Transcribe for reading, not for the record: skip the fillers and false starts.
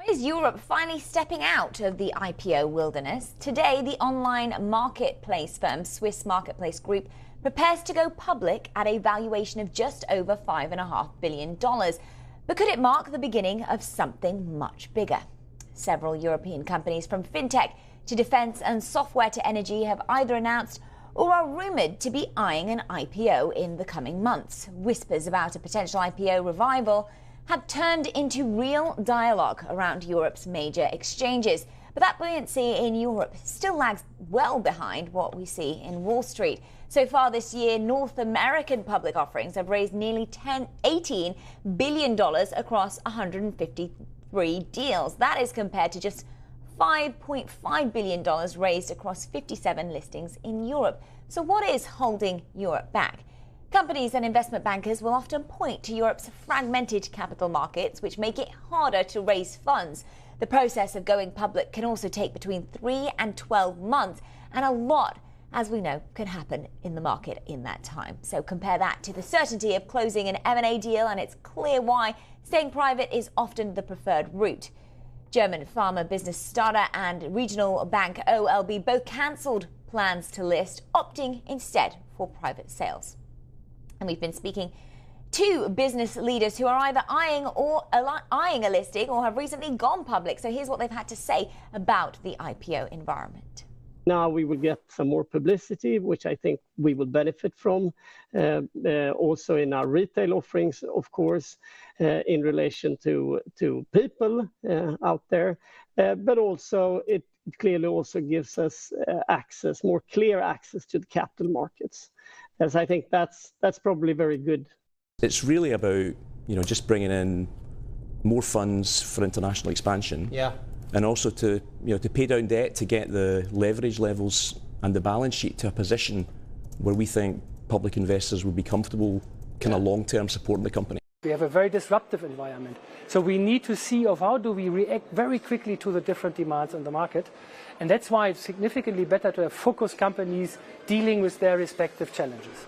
Is Europe finally stepping out of the IPO wilderness? Today, the online marketplace firm Swiss Marketplace Group prepares to go public at a valuation of just over $5.5 billion. But could it mark the beginning of something much bigger? Several European companies, from fintech to defense and software to energy, have either announced or are rumored to be eyeing an IPO in the coming months. Whispers about a potential IPO revival have turned into real dialogue around Europe's major exchanges. But that buoyancy in Europe still lags well behind what we see in Wall Street. So far this year, North American public offerings have raised nearly $18 billion across 153 deals. That is compared to just $5.5 billion raised across 57 listings in Europe. So what is holding Europe back? Companies and investment bankers will often point to Europe's fragmented capital markets, which make it harder to raise funds. The process of going public can also take between 3 and 12 months, and a lot, as we know, can happen in the market in that time. So compare that to the certainty of closing an M&A deal, and it's clear why staying private is often the preferred route. German pharma business Stada and regional bank OLB both cancelled plans to list, opting instead for private sales. And we've been speaking to business leaders who are either eyeing a listing or have recently gone public. So here's what they've had to say about the IPO environment. Now we will get some more publicity, which I think we will benefit from, also in our retail offerings, of course, in relation to people out there. But also it clearly also gives us more clear access to the capital markets. As I think that's probably very good. It's really about just bringing in more funds for international expansion. Yeah. And also to pay down debt to get the leverage levels and the balance sheet to a position where we think public investors will be comfortable kind of long-term supporting the company. We have a very disruptive environment. So we need to see of how do we react very quickly to the different demands on the market. And that's why it's significantly better to have focused companies dealing with their respective challenges.